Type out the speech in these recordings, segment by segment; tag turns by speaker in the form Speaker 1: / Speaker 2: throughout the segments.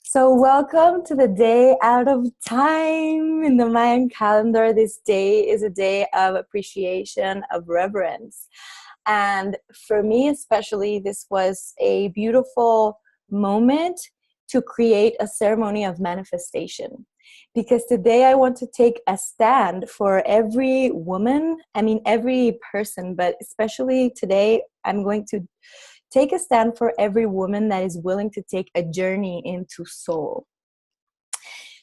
Speaker 1: So, welcome to the day out of time in the Mayan calendar. This day is a day of appreciation, of reverence. And for me, especially, this was a beautiful moment to create a ceremony of manifestation. Because today I want to take a stand for every woman, every person, but especially today, I'm going to take a stand for every woman that is willing to take a journey into soul,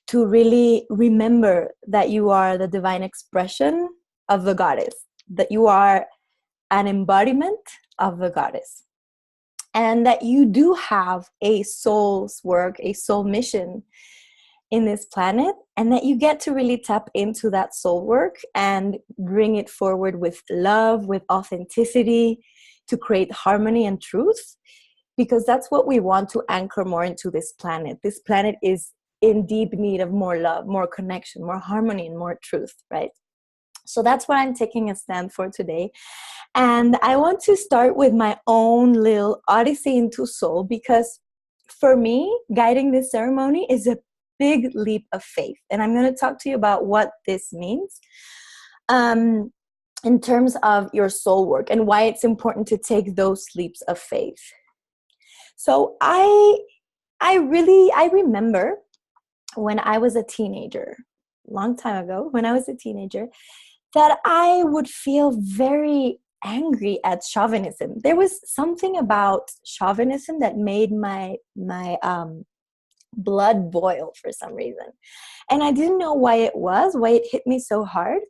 Speaker 1: to really remember that you are the divine expression of the goddess, that you are an embodiment of the goddess, and that you do have a soul's work, a soul mission in this planet, and that you get to really tap into that soul work and bring it forward with love, with authenticity, to create harmony and truth, because that's what we want to anchor more into this planet. This planet is in deep need of more love, more connection, more harmony, and more truth, right? So that's what I'm taking a stand for today. And I want to start with my own little odyssey into soul, because for me, guiding this ceremony is a big leap of faith. And I'm going to talk to you about what this means in terms of your soul work and why it's important to take those leaps of faith. So I remember when I was a teenager, long time ago, when I was a teenager, that I would feel very angry at chauvinism. There was something about chauvinism that made my blood boil for some reason. And I didn't know why it hit me so hard.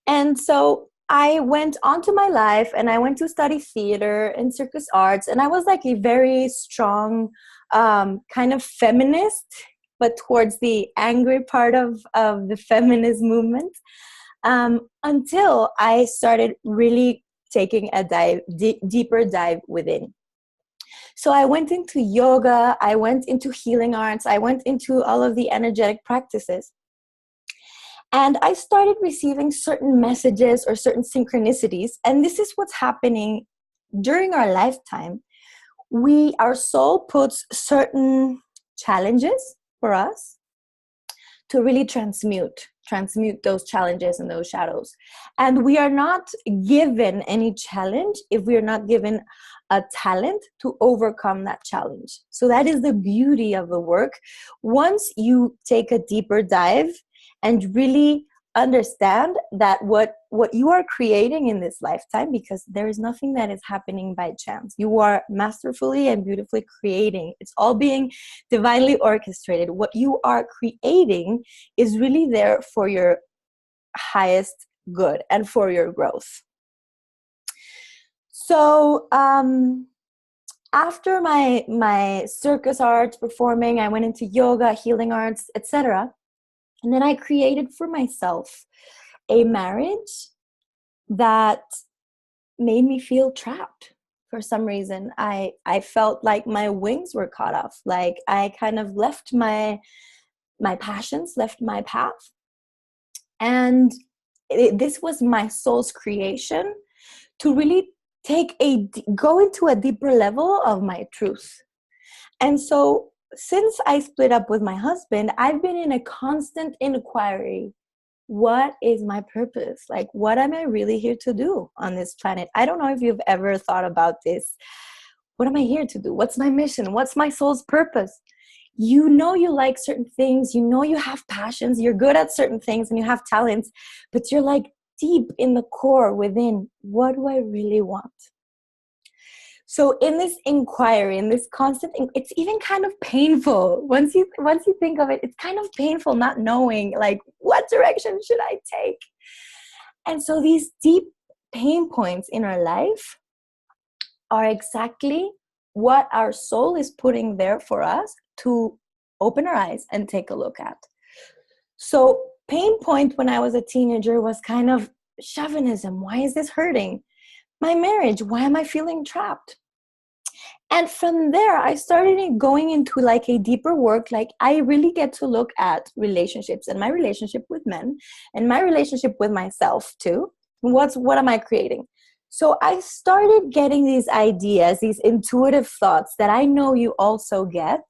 Speaker 1: And so I went on to my life and I went to study theater and circus arts. And I was like a very strong kind of feminist, but towards the angry part of the feminist movement, until I started really taking a deeper dive within. So I went into yoga, I went into healing arts, I went into all of the energetic practices. And I started receiving certain messages or certain synchronicities. And this is what's happening during our lifetime. Our soul puts certain challenges for us to really transmute those challenges and those shadows. And we are not given any challenge if we are not given a talent to overcome that challenge. So that is the beauty of the work. Once you take a deeper dive and really understand that what you are creating in this lifetime, because there is nothing that is happening by chance. You are masterfully and beautifully creating. It's all being divinely orchestrated. What you are creating is really there for your highest good and for your growth. So after my circus arts performing, I went into yoga, healing arts, etc. And then I created for myself a marriage that made me feel trapped for some reason. I felt like my wings were cut off. Like I kind of left my passions, left my path. And this was my soul's creation to really go into a deeper level of my truth. And so since I split up with my husband, I've been in a constant inquiry. What is my purpose? Like, what am I really here to do on this planet? I don't know if you've ever thought about this. What am I here to do? What's my mission? What's my soul's purpose? You know you like certain things. You know you have passions. You're good at certain things and you have talents. But you're like deep in the core within, what do I really want? So in this inquiry, in this constant, it's even kind of painful. Once you think of it, it's kind of painful not knowing, like, what direction should I take? And so these deep pain points in our life are exactly what our soul is putting there for us to open our eyes and take a look at. So pain point when I was a teenager was kind of chauvinism. Why is this hurting? My marriage, why am I feeling trapped? And from there, I started going into like a deeper work. Like I really get to look at relationships and my relationship with men and my relationship with myself too. What am I creating? So I started getting these ideas, these intuitive thoughts that I know you also get.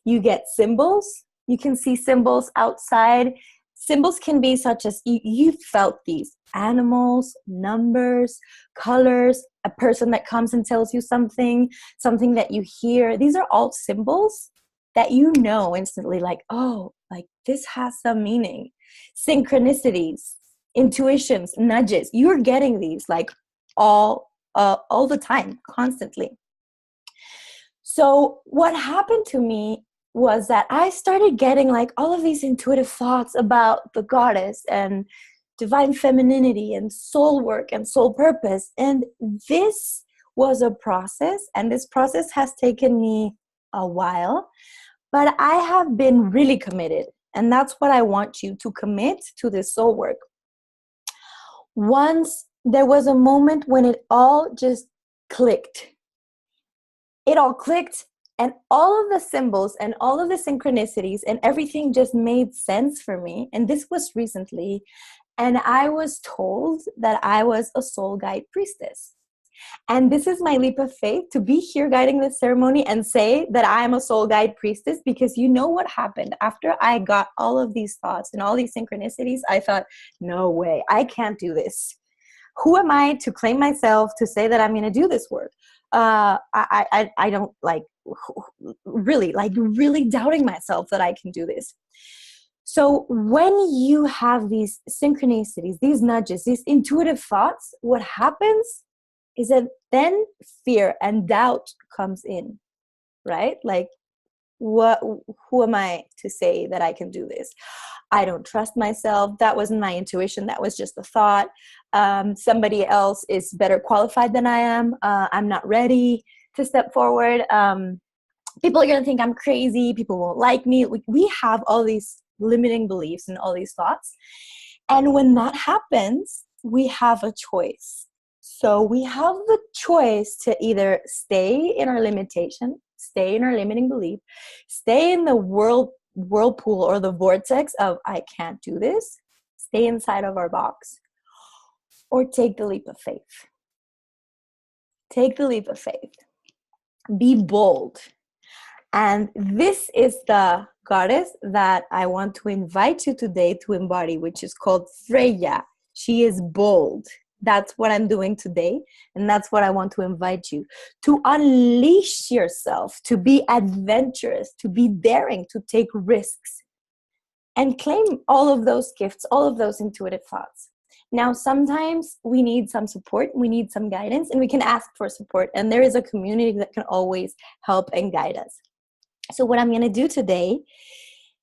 Speaker 1: You get symbols. You can see symbols outside. Symbols can be such as you felt these animals, numbers, colors, a person that comes and tells you something, something that you hear. These are all symbols that you know instantly, like, oh, like this has some meaning. Synchronicities, intuitions, nudges. You're getting these like all the time, constantly. So what happened to me was that I started getting like all of these intuitive thoughts about the goddess and divine femininity and soul work and soul purpose. And this was a process, and this process has taken me a while, but I have been really committed. And that's what I want you to commit to this soul work. Once there was a moment when it all just clicked. It all clicked, and all of the symbols and all of the synchronicities and everything just made sense for me. And this was recently, and I was told that I was a soul guide priestess. And this is my leap of faith to be here guiding this ceremony and say that I am a soul guide priestess, because you know what happened after I got all of these thoughts and all these synchronicities? I thought, no way, I can't do this. Who am I to claim myself to say that I'm going to do this work? I don't like really doubting myself that I can do this. So when you have these synchronicities, these nudges, these intuitive thoughts, what happens is that then fear and doubt comes in, right? Like, who am I to say that I can do this? I don't trust myself. That wasn't my intuition. That was just a thought. Somebody else is better qualified than I am. I'm not ready to step forward. People are going to think I'm crazy. People won't like me. We have all these limiting beliefs and all these thoughts. And when that happens, we have a choice. So we have the choice to either stay in our limitation, stay in our limiting belief, stay in the whirlpool or the vortex of I can't do this, stay inside of our box, or take the leap of faith. Take the leap of faith. Be bold. And this is the goddess that I want to invite you today to embody, which is called Freya. She is bold. That's what I'm doing today. And that's what I want to invite you to unleash yourself, to be adventurous, to be daring, to take risks, and claim all of those gifts, all of those intuitive thoughts. Now, sometimes we need some support, we need some guidance, and we can ask for support. And there is a community that can always help and guide us. So what I'm going to do today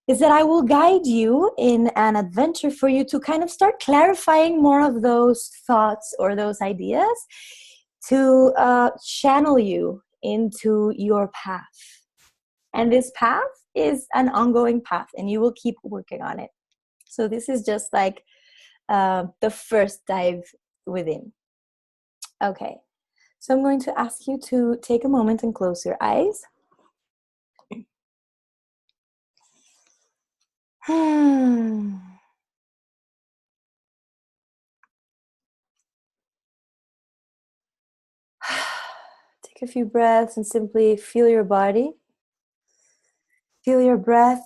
Speaker 1: is that I will guide you in an adventure for you to kind of start clarifying more of those thoughts or those ideas to channel you into your path. And this path is an ongoing path, and you will keep working on it. So this is just like the first dive within. Okay, so I'm going to ask you to take a moment and close your eyes. Take a few breaths and simply feel your body. Feel your breath.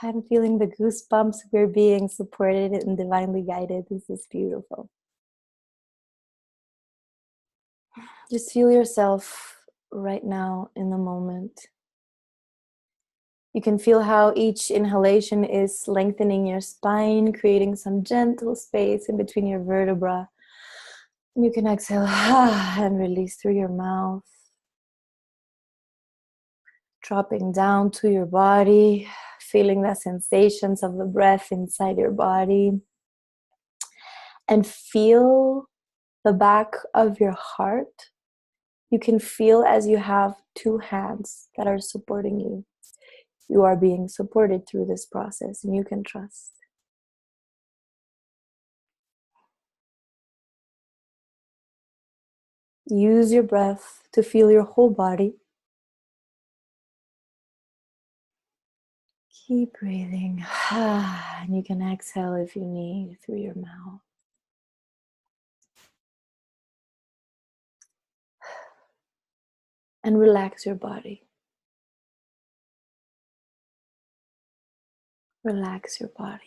Speaker 1: I'm feeling the goosebumps. We're being supported and divinely guided. This is beautiful. Just feel yourself right now in the moment. You can feel how each inhalation is lengthening your spine, creating some gentle space in between your vertebrae. You can exhale and release through your mouth. Dropping down to your body, feeling the sensations of the breath inside your body. And feel the back of your heart. You can feel as you have two hands that are supporting you. You are being supported through this process, and you can trust. Use your breath to feel your whole body. Keep breathing. And you can exhale if you need through your mouth. And relax your body. Relax your body.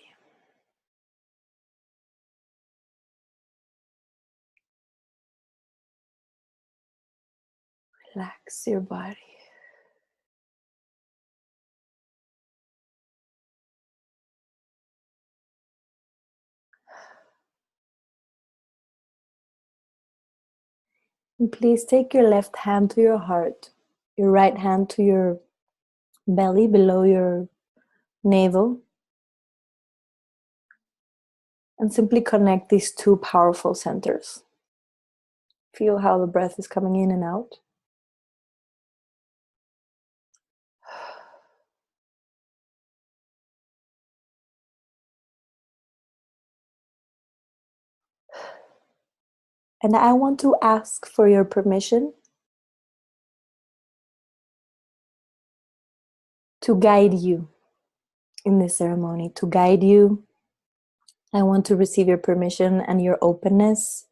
Speaker 1: Relax your body. And please take your left hand to your heart, your right hand to your belly below your navel, and simply connect these two powerful centers. Feel how the breath is coming in and out. And I want to ask for your permission to guide you in this ceremony, to guide you. I want to receive your permission and your openness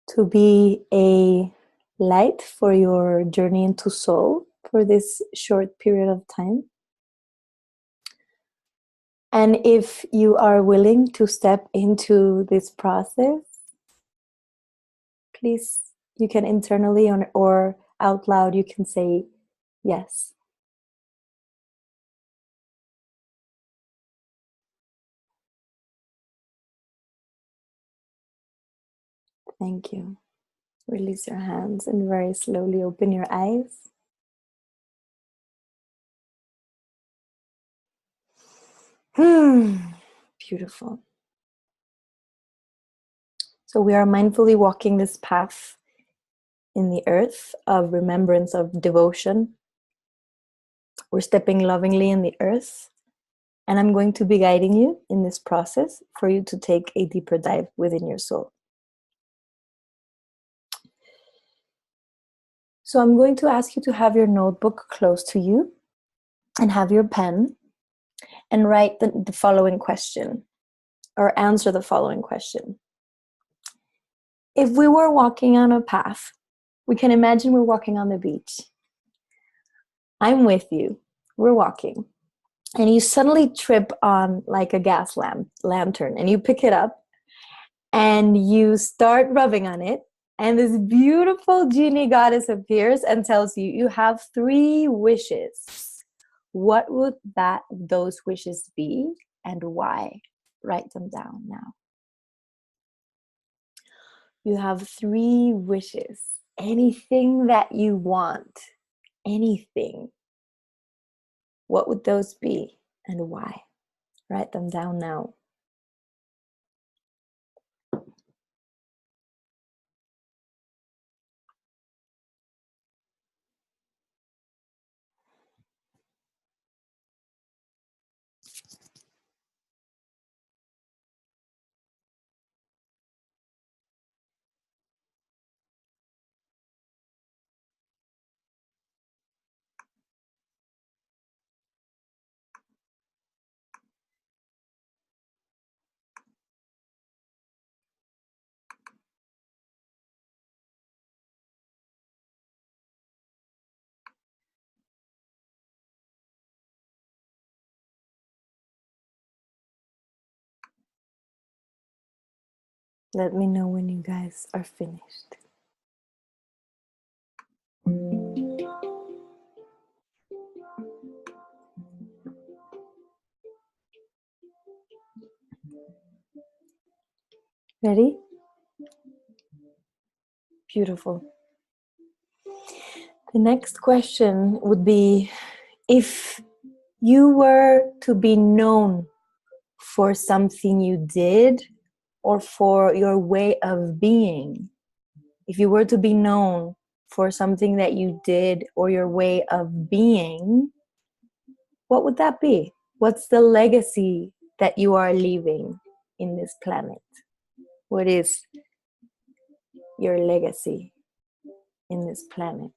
Speaker 1: to be a light for your journey into soul for this short period of time. And if you are willing to step into this process, please, you can internally or out loud, you can say yes. Thank you. Release your hands and very slowly open your eyes. Beautiful. So we are mindfully walking this path in the earth of remembrance, of devotion. We're stepping lovingly in the earth. And I'm going to be guiding you in this process for you to take a deeper dive within your soul. So I'm going to ask you to have your notebook close to you and have your pen and write the following question, or answer the following question. If we were walking on a path, we can imagine we're walking on the beach. I'm with you. We're walking. And you suddenly trip on like a gas lantern, and you pick it up and you start rubbing on it. And this beautiful genie goddess appears and tells you, you have 3 wishes. What would those wishes be and why? Write them down now. You have 3 wishes. Anything that you want. Anything. What would those be and why? Write them down now. Let me know when you guys are finished. Ready? Beautiful. The next question would be, if you were to be known for something you did or for your way of being, if you were to be known for something that you did or your way of being, what would that be? What's the legacy that you are leaving in this planet? What is your legacy in this planet?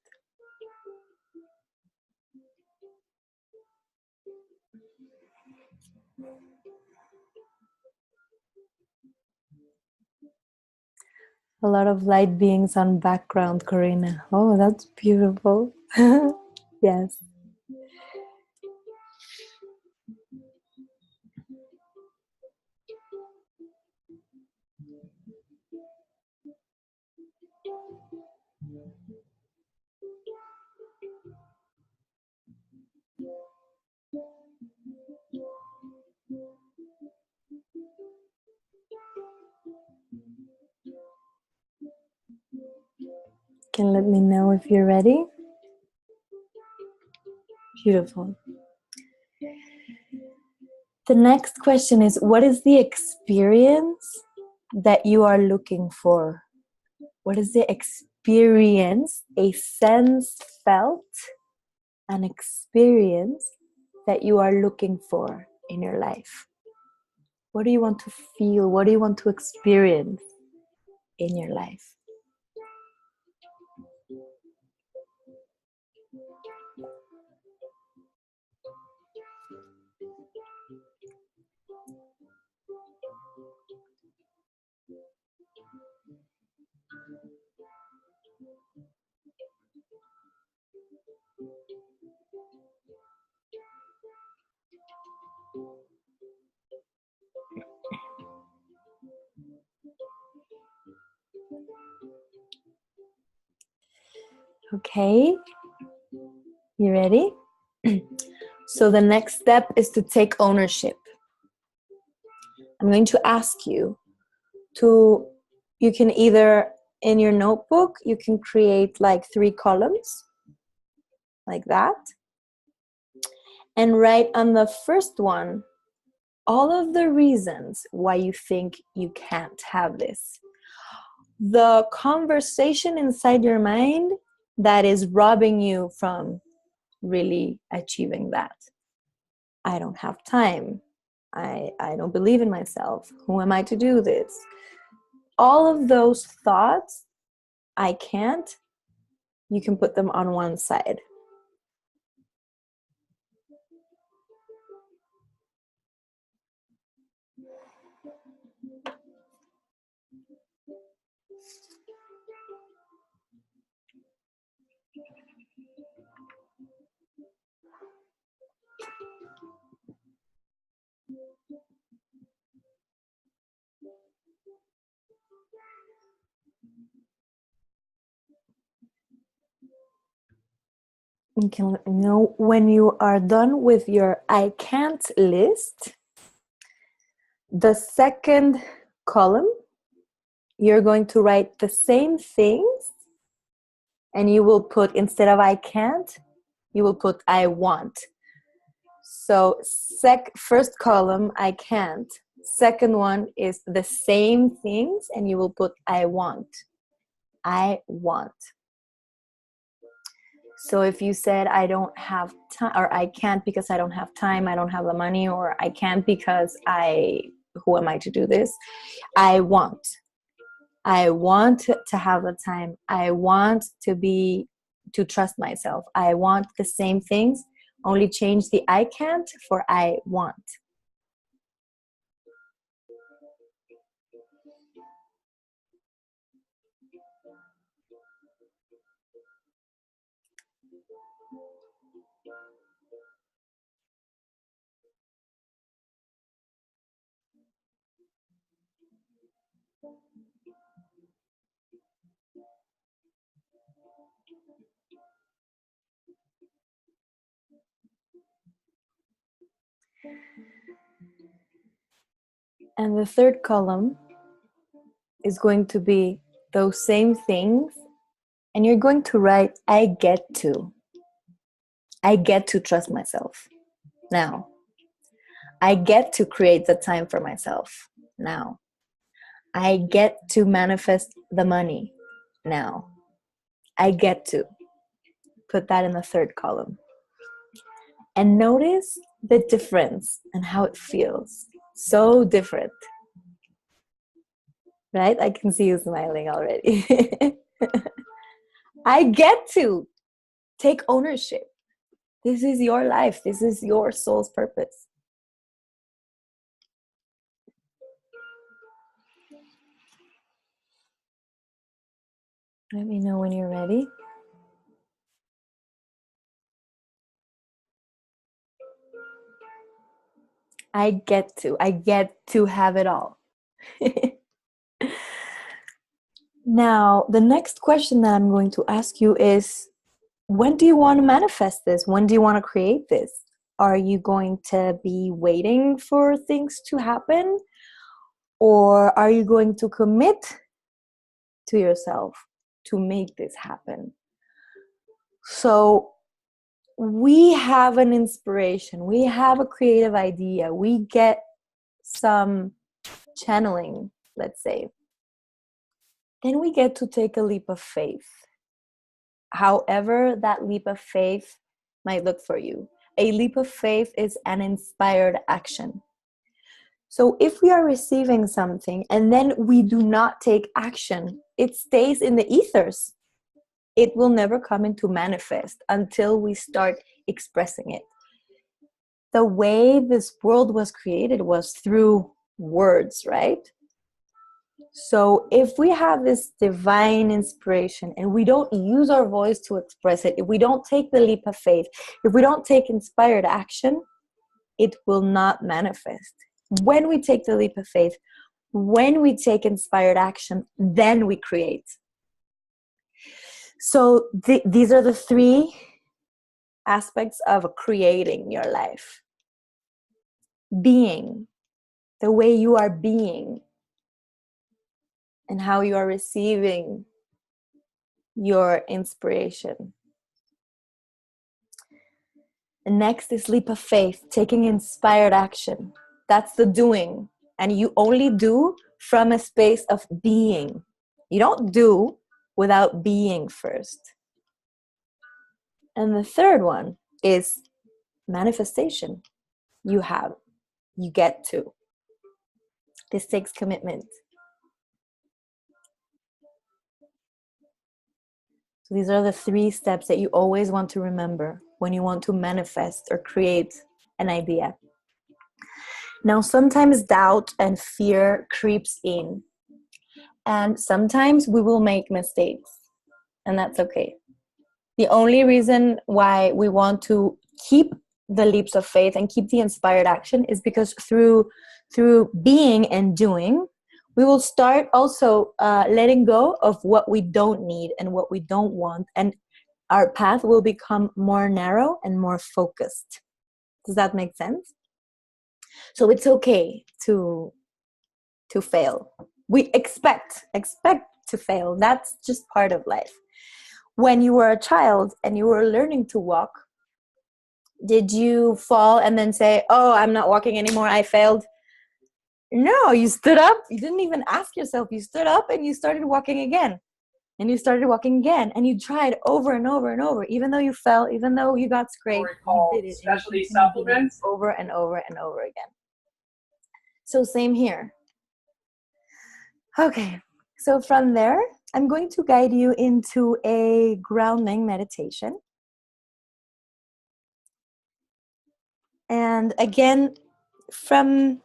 Speaker 1: A lot of light beings on background, Corina. Oh, that's beautiful. Yes. can let me know if you're ready. Beautiful. The next question is, what is the experience that you are looking for? What is the experience, a sense felt, an experience that you are looking for in your life? What do you want to feel? What do you want to experience in your life? Okay, you ready? So the next step is to take ownership. I'm going to ask you you can either, in your notebook, you can create like 3 columns, like that. And write on the first one all of the reasons why you think you can't have this. The conversation inside your mind that is robbing you from really achieving that. I don't have time. I don't believe in myself. Who am I to do this? All of those thoughts, I can't, you can put them on one side. You can let me know when you are done with your I can't list. The second column, you're going to write the same things, and you will put, instead of I can't, you will put I want. So first column, I can't. Second one is the same things, and you will put I want. I want. So if you said I don't have time, or I can't because I don't have time, I don't have the money, or I can't because who am I to do this? I want. I want to have the time. I want to trust myself. I want the same things, only change the I can't for I want. And the third column is going to be those same things, and you're going to write I get to trust myself now. I get to create the time for myself now. I get to manifest the money now. I get to put that in the third column. And notice the difference and how it feels. So different. Right? I can see you smiling already. I get to take ownership. This is your life. This is your soul's purpose. Let me know when you're ready. I get to have it all. Now, the next question that I'm going to ask you is, when do you want to manifest this? When do you want to create this? Are you going to be waiting for things to happen? Or are you going to commit to yourself to make this happen. So we have an inspiration, we have a creative idea, we get some channeling, let's say. Then we get to take a leap of faith. However that leap of faith might look for you. A leap of faith is an inspired action. So if we are receiving something and then we do not take action, it stays in the ethers. It will never come into manifest until we start expressing it. The way this world was created was through words, right? So if we have this divine inspiration and we don't use our voice to express it, if we don't take the leap of faith, if we don't take inspired action, it will not manifest. When we take the leap of faith, when we take inspired action, then we create. So these are the three aspects of creating your life. Being, the way you are being, and how you are receiving your inspiration. And next is leap of faith, taking inspired action. That's the doing. And you only do from a space of being. You don't do without being first. And the third one is manifestation. You get to. This takes commitment. So these are the three steps that you always want to remember when you want to manifest or create an idea. Now, sometimes doubt and fear creeps in. And sometimes we will make mistakes. And that's okay. The only reason why we want to keep the leaps of faith and keep the inspired action is because through being and doing, we will start also letting go of what we don't need and what we don't want. And our path will become more narrow and more focused. Does that make sense? So it's okay to fail. We expect to fail. That's just part of life. When you were a child and you were learning to walk, did you fall and then say, oh, I'm not walking anymore, I failed? No, you stood up. You didn't even ask yourself. You stood up and you started walking again. And you started walking again. And you tried over and over and over. Even though you fell, even though you got scraped, you did it. Specialty supplements. Over and over and over again. So same here. Okay, so from there, I'm going to guide you into a grounding meditation. And again, from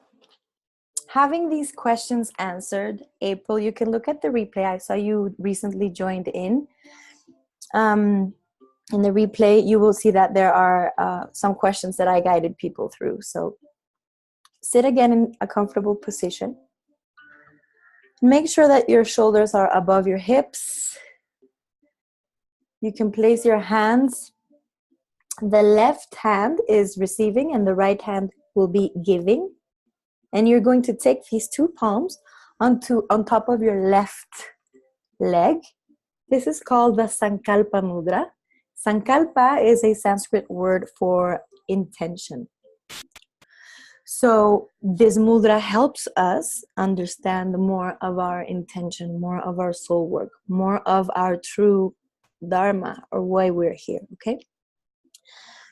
Speaker 1: having these questions answered, April, you can look at the replay. I saw you recently joined in. In the replay, you will see that there are some questions that I guided people through. So sit again in a comfortable position. Make sure that your shoulders are above your hips. You can place your hands. The left hand is receiving and the right hand will be giving. And you're going to take these two palms on top of your left leg. This is called the Sankalpa Mudra. Sankalpa is a Sanskrit word for intention. So this mudra helps us understand more of our intention, more of our soul work, more of our true dharma or why we're here, okay?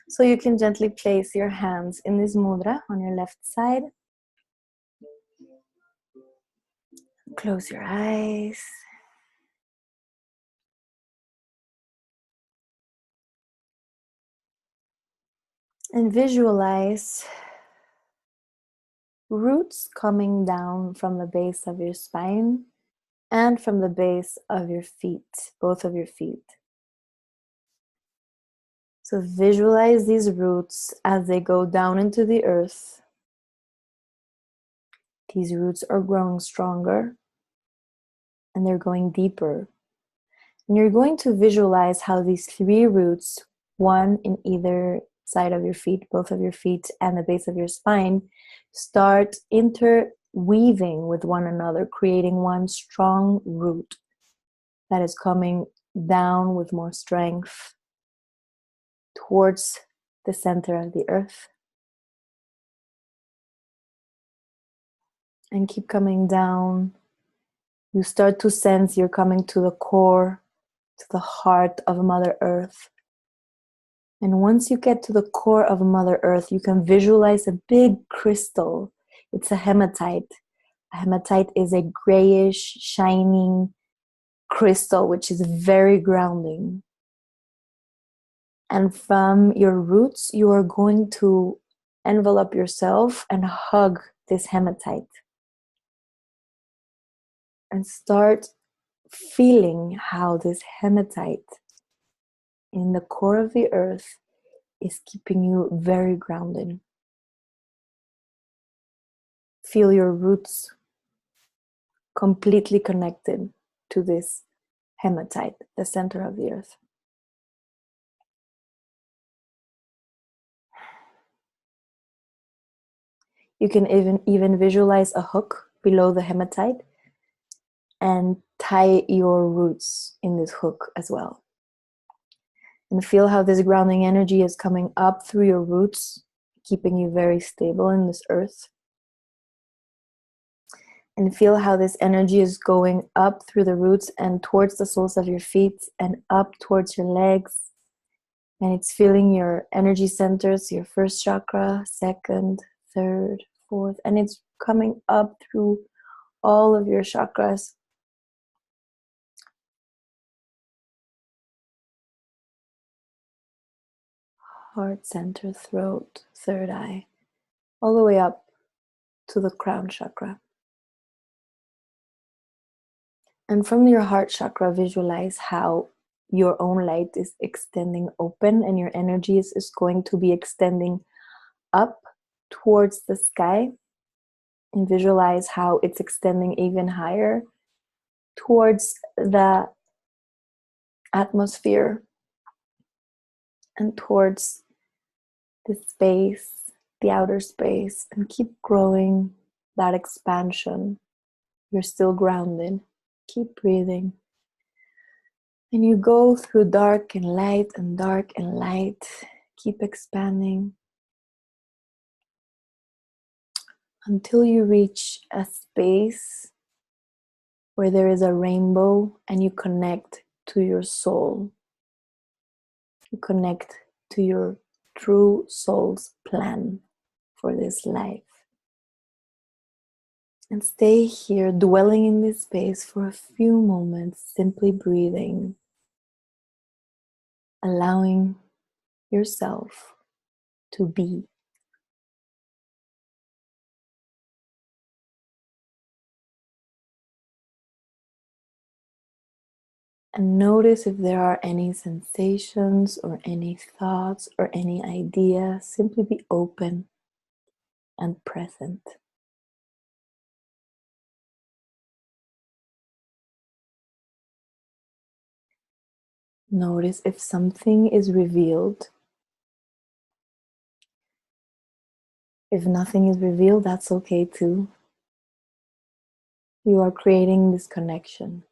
Speaker 1: So you can gently place your hands in this mudra on your left side. Close your eyes. And visualize roots coming down from the base of your spine and from the base of your feet, both of your feet. So visualize these roots as they go down into the earth. These roots are growing stronger and they're going deeper. And you're going to visualize how these three roots, one in either side of your feet, both of your feet, and the base of your spine, start interweaving with one another, creating one strong root that is coming down with more strength towards the center of the earth. And keep coming down. You start to sense you're coming to the core, to the heart of Mother Earth. And once you get to the core of Mother Earth, you can visualize a big crystal. It's a hematite. A hematite is a grayish, shining crystal, which is very grounding. And from your roots, you are going to envelop yourself and hug this hematite. And start feeling how this hematite in the core of the earth is keeping you very grounded. Feel your roots completely connected to this hematite, the center of the earth. You can even visualize a hook below the hematite and tie your roots in this hook as well. And feel how this grounding energy is coming up through your roots, keeping you very stable in this earth. And feel how this energy is going up through the roots and towards the soles of your feet and up towards your legs. And it's filling your energy centers, your first chakra, second, third, fourth. And it's coming up through all of your chakras. Heart center, throat, third eye, all the way up to the crown chakra. And from your heart chakra, visualize how your own light is extending open and your energy is going to be extending up towards the sky. And visualize how it's extending even higher towards the atmosphere and towards the space, the outer space, and keep growing that expansion. You're still grounded. Keep breathing. And you go through dark and light and dark and light. Keep expanding until you reach a space where there is a rainbow and you connect to your soul. You connect to your true soul's plan for this life. And stay here, dwelling in this space for a few moments, simply breathing, allowing yourself to be. And notice if there are any sensations or any thoughts or any ideas. Simply be open and present. Notice if something is revealed. If nothing is revealed, that's okay too. You are creating this connection.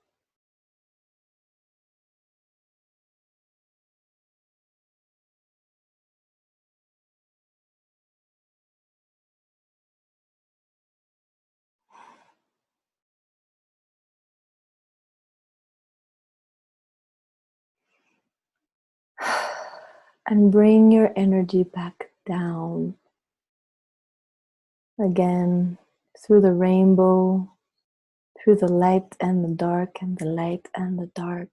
Speaker 1: And bring your energy back down. Again, through the rainbow, through the light and the dark and the light and the dark.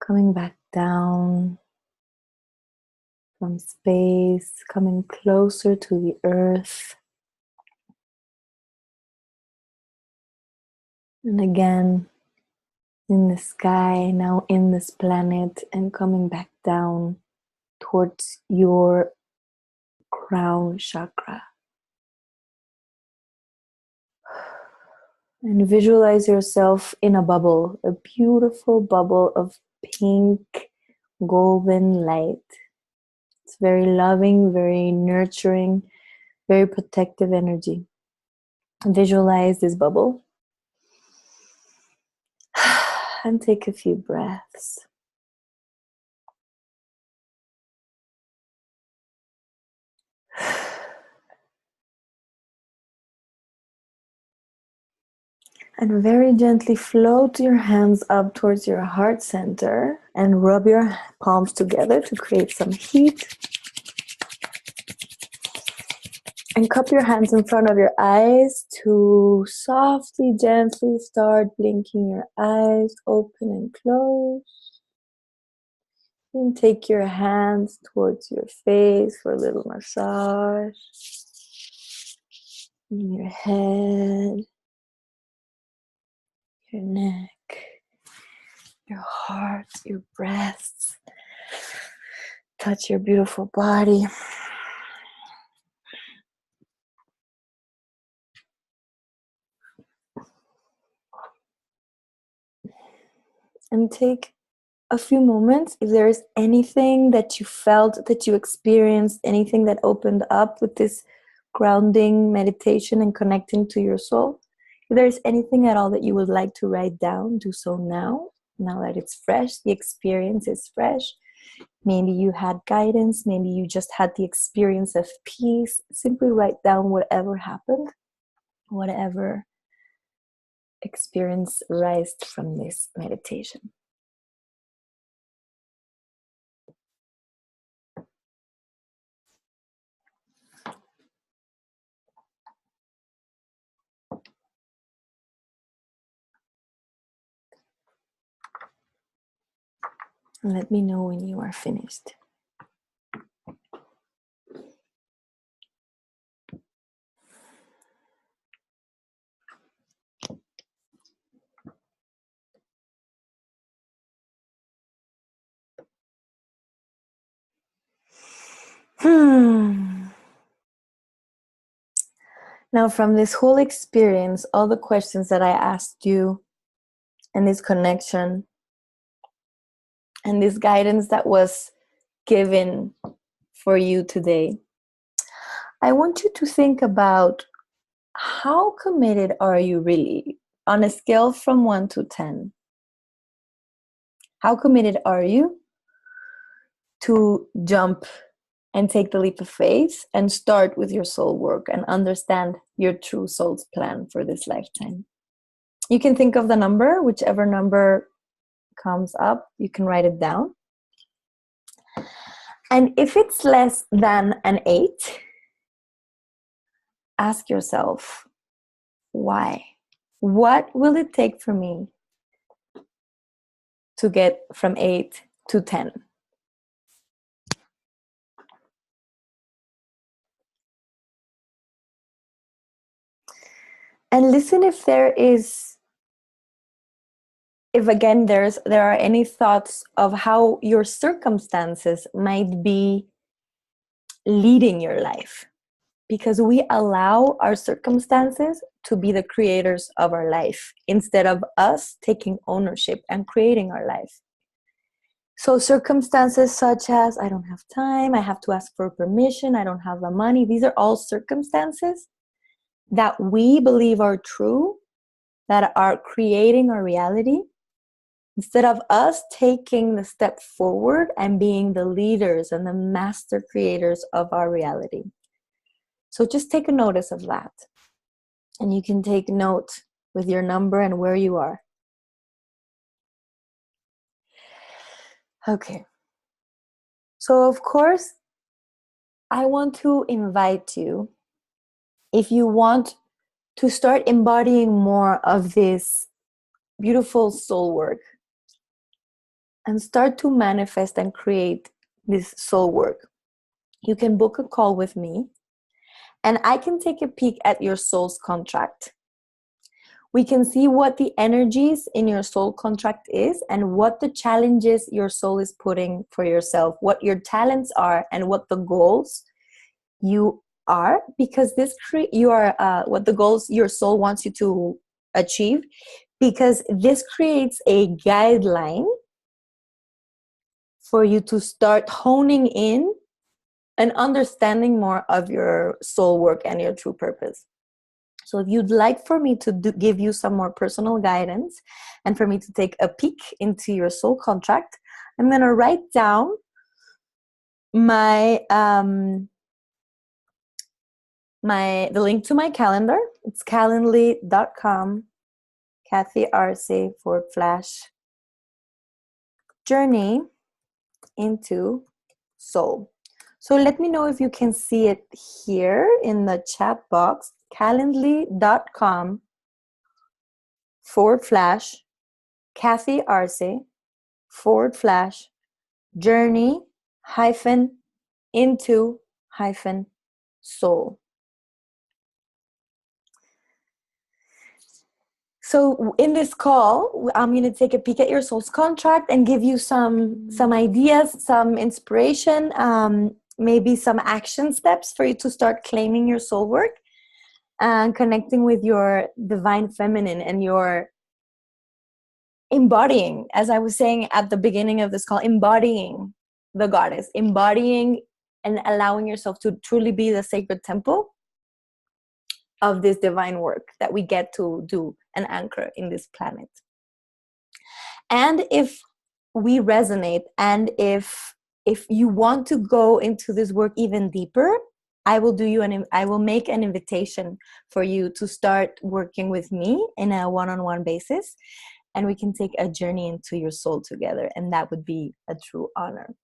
Speaker 1: Coming back down from space, coming closer to the earth. And again, in the sky, now in this planet, and coming back down towards your crown chakra. And visualize yourself in a bubble, a beautiful bubble of pink, golden light. It's very loving, very nurturing, very protective energy. Visualize this bubble. And take a few breaths. And very gently float your hands up towards your heart center and rub your palms together to create some heat. And cup your hands in front of your eyes to softly, gently start blinking your eyes open and close. And take your hands towards your face for a little massage. In your head, your neck, your heart, your breasts. Touch your beautiful body. And take a few moments. If there is anything that you felt, that you experienced, anything that opened up with this grounding meditation and connecting to your soul, if there is anything at all that you would like to write down, do so now. Now that it's fresh, the experience is fresh. Maybe you had guidance, maybe you just had the experience of peace. Simply write down whatever happened, whatever experience arised from this meditation. And let me know when you are finished. Now, from this whole experience, all the questions that I asked you, and this connection, and this guidance that was given for you today, I want you to think about how committed are you really on a scale from 1 to 10? How committed are you to jump and take the leap of faith and start with your soul work and understand your true soul's plan for this lifetime? You can think of the number, whichever number comes up, you can write it down. And if it's less than an 8, ask yourself, why? What will it take for me to get from 8 to 10? And listen if there are any thoughts of how your circumstances might be leading your life. Because we allow our circumstances to be the creators of our life instead of us taking ownership and creating our life. So circumstances such as, I don't have time, I have to ask for permission, I don't have the money, these are all circumstances that we believe are true, that are creating our reality, instead of us taking the step forward and being the leaders and the master creators of our reality. So just take a notice of that. And you can take note with your number and where you are. Okay. So of course, I want to invite you, if you want to start embodying more of this beautiful soul work and start to manifest and create this soul work, you can book a call with me and I can take a peek at your soul's contract. We can see what the energies in your soul contract is and what the challenges your soul is putting for yourself, what your talents are and what the goals you are, because what the goals your soul wants you to achieve, because this creates a guideline for you to start honing in and understanding more of your soul work and your true purpose. So if you'd like for me to give you some more personal guidance and for me to take a peek into your soul contract, I'm going to write down the link to my calendar. It's calendly.com, Kathy Arce / journey into soul. So let me know if you can see it here in the chat box, calendly.com / Kathy Arce / journey into soul. So in this call, I'm going to take a peek at your soul's contract and give you some ideas, some inspiration, maybe some action steps for you to start claiming your soul work and connecting with your divine feminine and your embodying, as I was saying at the beginning of this call, embodying the goddess, embodying and allowing yourself to truly be the sacred temple of this divine work that we get to do and anchor in this planet. And if we resonate, and if you want to go into this work even deeper, I will make an invitation for you to start working with me in a one-on-one basis, and we can take a journey into your soul together, and that would be a true honor.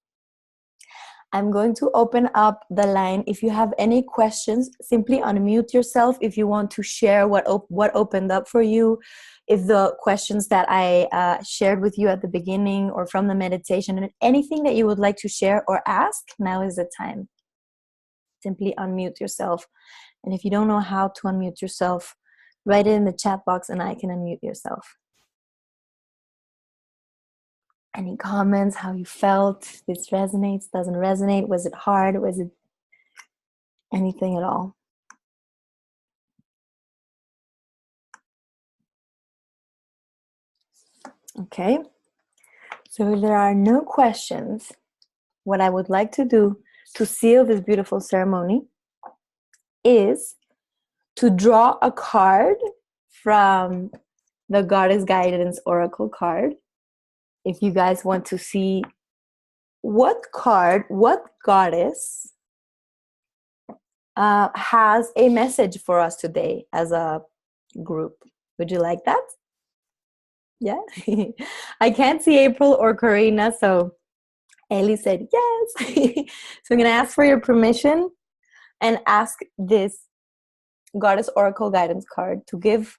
Speaker 1: I'm going to open up the line. If you have any questions, simply unmute yourself. If you want to share what opened up for you, if the questions that I shared with you at the beginning or from the meditation, and anything that you would like to share or ask, now is the time. Simply unmute yourself. And if you don't know how to unmute yourself, write it in the chat box and I can unmute yourself. Any comments, how you felt? This resonates, doesn't resonate? Was it hard? Was it anything at all? Okay. So if there are no questions, what I would like to do to seal this beautiful ceremony is to draw a card from the Goddess Guidance Oracle card. If you guys want to see what goddess has a message for us today as a group. Would you like that? Yeah. I can't see April or Karina, so Ellie said yes. So I'm going to ask for your permission and ask this Goddess Oracle Guidance card to give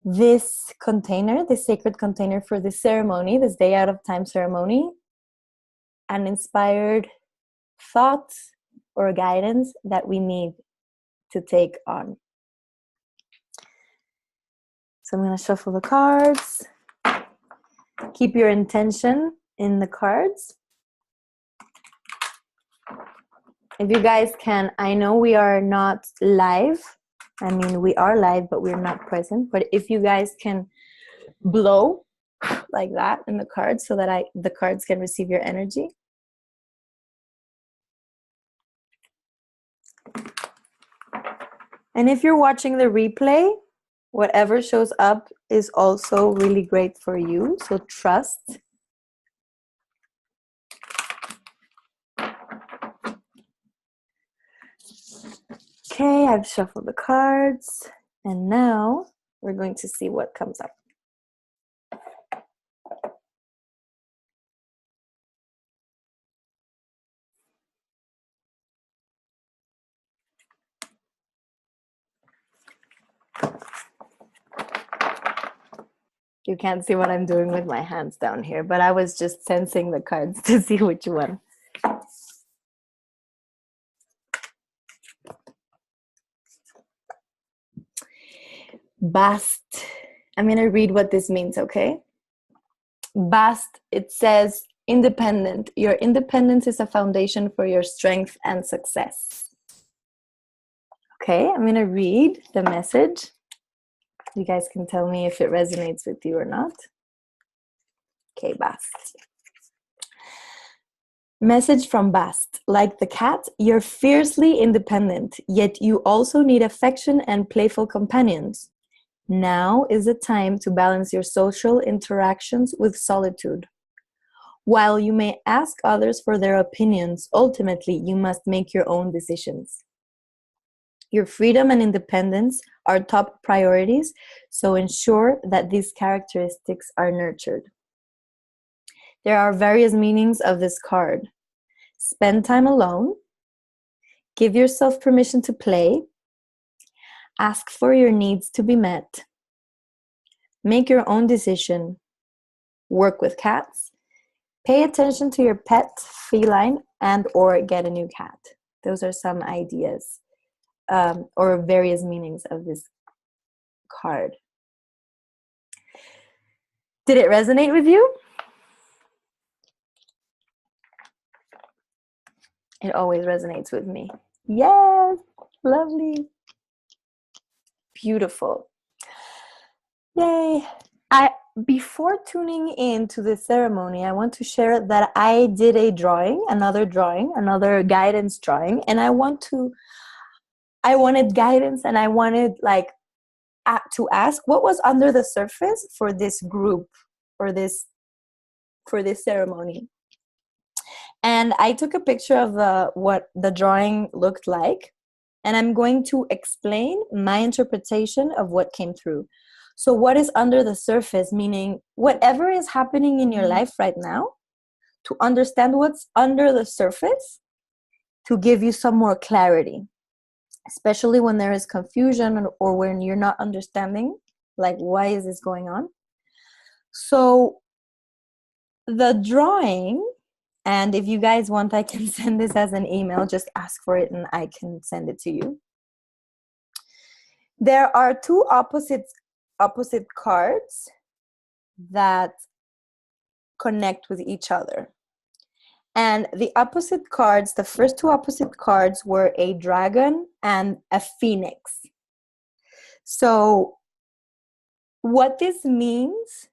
Speaker 1: this container, this sacred container for this ceremony, this Day Out of Time ceremony, an inspired thought or guidance that we need to take on. So I'm going to shuffle the cards. Keep your intention in the cards. If you guys can, I know we are not live. I mean, we are live, but we're not present. But if you guys can blow like that in the cards so that the cards can receive your energy. And if you're watching the replay, whatever shows up is also really great for you. So trust. Okay, I've shuffled the cards. And now we're going to see what comes up. You can't see what I'm doing with my hands down here, but I was just sensing the cards to see which one. Bast. I'm going to read what this means, okay? Bast, it says independent. Your independence is a foundation for your strength and success. Okay, I'm going to read the message. You guys can tell me if it resonates with you or not. Okay, Bast. Message from Bast. Like the cat, you're fiercely independent, yet you also need affection and playful companions. Now is the time to balance your social interactions with solitude. While you may ask others for their opinions, ultimately you must make your own decisions. Your freedom and independence are top priorities, so ensure that these characteristics are nurtured. There are various meanings of this card. Spend time alone. Give yourself permission to play. Ask for your needs to be met. Make your own decision. Work with cats. Pay attention to your pet, feline, and or get a new cat. Those are some ideas or various meanings of this card. Did it resonate with you? It always resonates with me. Yes, lovely. Beautiful. Yay. Before tuning into the ceremony, I want to share that I did a drawing, another guidance drawing, and I wanted guidance, and I wanted to ask what was under the surface for this group, for this ceremony. And I took a picture of what the drawing looked like, and I'm going to explain my interpretation of what came through. So what is under the surface, meaning whatever is happening in your life right now, to understand what's under the surface, to give you some more clarity, especially when there is confusion or when you're not understanding, like, why is this going on? So the drawing, and if you guys want, I can send this as an email, just ask for it and I can send it to you. There are two opposite cards that connect with each other. And the opposite cards, the first two opposite cards were a dragon and a phoenix. So what this means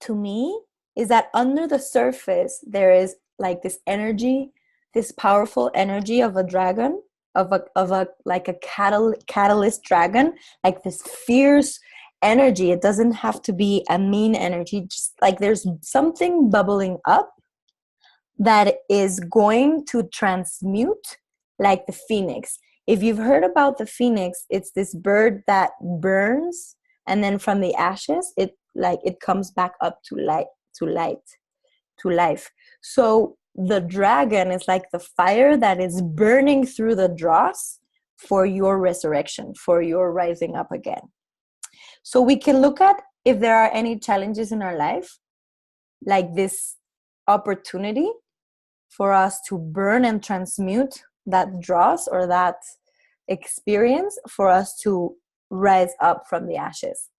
Speaker 1: to me is that under the surface, there is like this energy, this powerful energy of a dragon, of a like a catalyst dragon, like this fierce energy. It doesn't have to be a mean energy, just like there's something bubbling up that is going to transmute, like the phoenix. If you've heard about the phoenix, it's this bird that burns, and then from the ashes it comes back up to life. So the dragon is like the fire that is burning through the dross for your resurrection, for your rising up again. So we can look at if there are any challenges in our life, like this opportunity for us to burn and transmute that dross or that experience, for us to rise up from the ashes.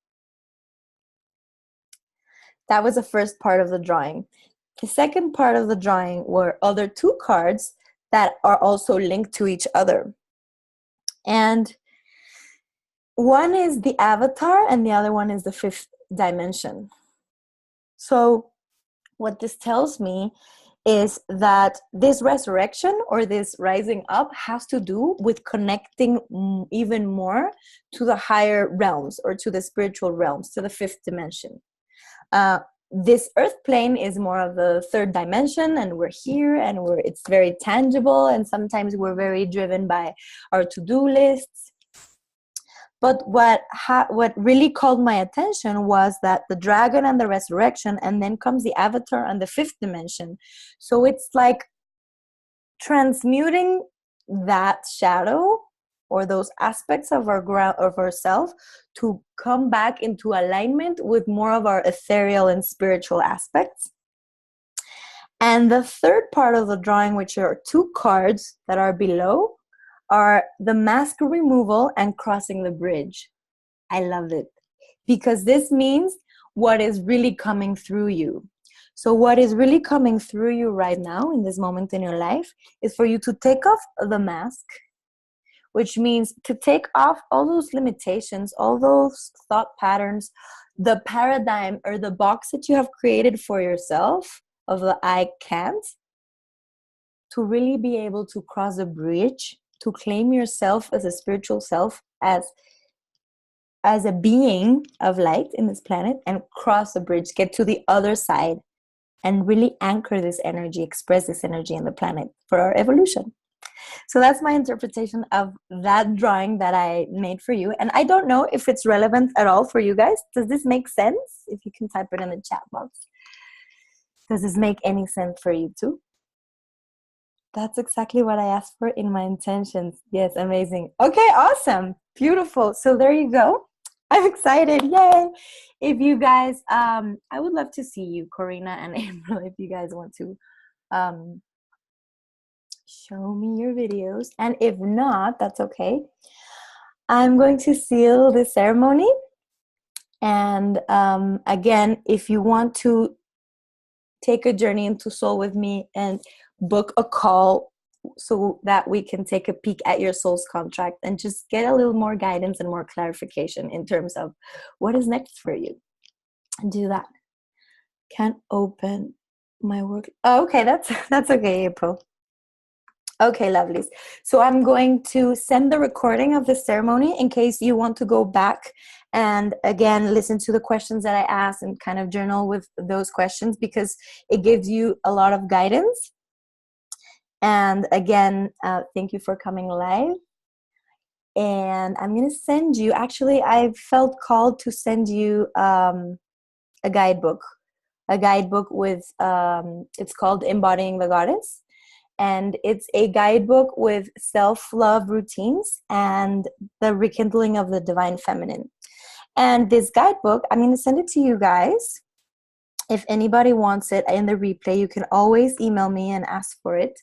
Speaker 1: That was the first part of the drawing. The second part of the drawing were other two cards that are also linked to each other. And one is the avatar and the other one is the fifth dimension. So what this tells me is that this resurrection or this rising up has to do with connecting even more to the higher realms or to the spiritual realms, to the fifth dimension. This earth plane is more of the third dimension, and we're here and it's very tangible, and sometimes we're very driven by our to-do lists. But what really called my attention was that the dragon and the resurrection, and then comes the avatar and the fifth dimension. So it's like transmuting that shadow or those aspects of ourself to come back into alignment with more of our ethereal and spiritual aspects. And the third part of the drawing, which are two cards that are below, are the mask removal and crossing the bridge. I love it because this means what is really coming through you. So what is really coming through you right now in this moment in your life is for you to take off the mask, which means to take off all those limitations, all those thought patterns, the paradigm or the box that you have created for yourself of the I can't, to really be able to cross a bridge, to claim yourself as a spiritual self, as a being of light in this planet, and cross the bridge, get to the other side, and really anchor this energy, express this energy in the planet for our evolution. So that's my interpretation of that drawing that I made for you. And I don't know if it's relevant at all for you guys. Does this make sense? If you can type it in the chat box. Does this make any sense for you too? That's exactly what I asked for in my intentions. Yes, amazing. Okay, awesome. Beautiful. So there you go. I'm excited. Yay. If you guys, I would love to see you, Corina and April, if you guys want to show me your videos. And if not, that's okay. I'm going to seal the ceremony. And again, if you want to take a journey into soul with me and book a call so that we can take a peek at your soul's contract and just get a little more guidance and more clarification in terms of what is next for you, do that. Can't open my work. Oh, okay, that's okay, April. Okay, lovelies. So I'm going to send the recording of the ceremony in case you want to go back and again listen to the questions that I asked and kind of journal with those questions, because it gives you a lot of guidance. And again, thank you for coming live. And I'm going to send you, actually, I felt called to send you a guidebook with, it's called Embodying the Goddess. And it's a guidebook with self-love routines and the rekindling of the divine feminine. And this guidebook, I'm going to send it to you guys. If anybody wants it in the replay, you can always email me and ask for it.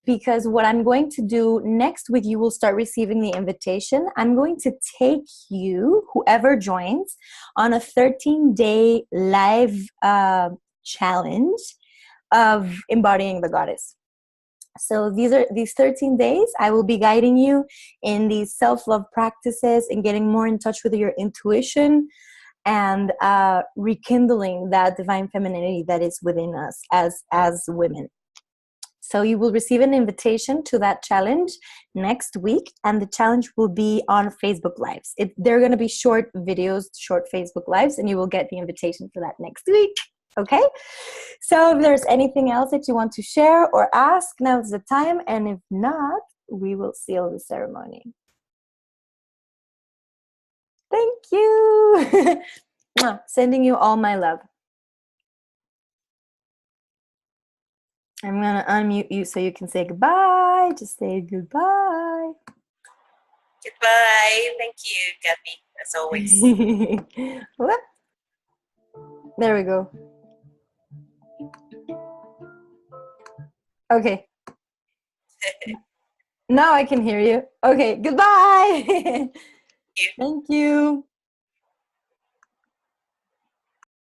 Speaker 1: Because what I'm going to do next week, you will start receiving the invitation. I'm going to take you, whoever joins, on a 13-day live challenge of embodying the goddess. So these 13 days, I will be guiding you in these self-love practices and getting more in touch with your intuition and rekindling that divine femininity that is within us as women. So you will receive an invitation to that challenge next week, and the challenge will be on Facebook Lives. They're going to be short videos, short Facebook Lives, and you will get the invitation for that next week. Okay? So if there's anything else that you want to share or ask, now's the time. And if not, we will seal the ceremony. Thank you. Sending you all my love. I'm going to unmute you so you can say goodbye. Just say goodbye.
Speaker 2: Goodbye. Thank you, Gabby, as always.
Speaker 1: What? There we go. Okay. Now I can hear you. Okay, goodbye.
Speaker 2: Thank you.
Speaker 1: Thank you.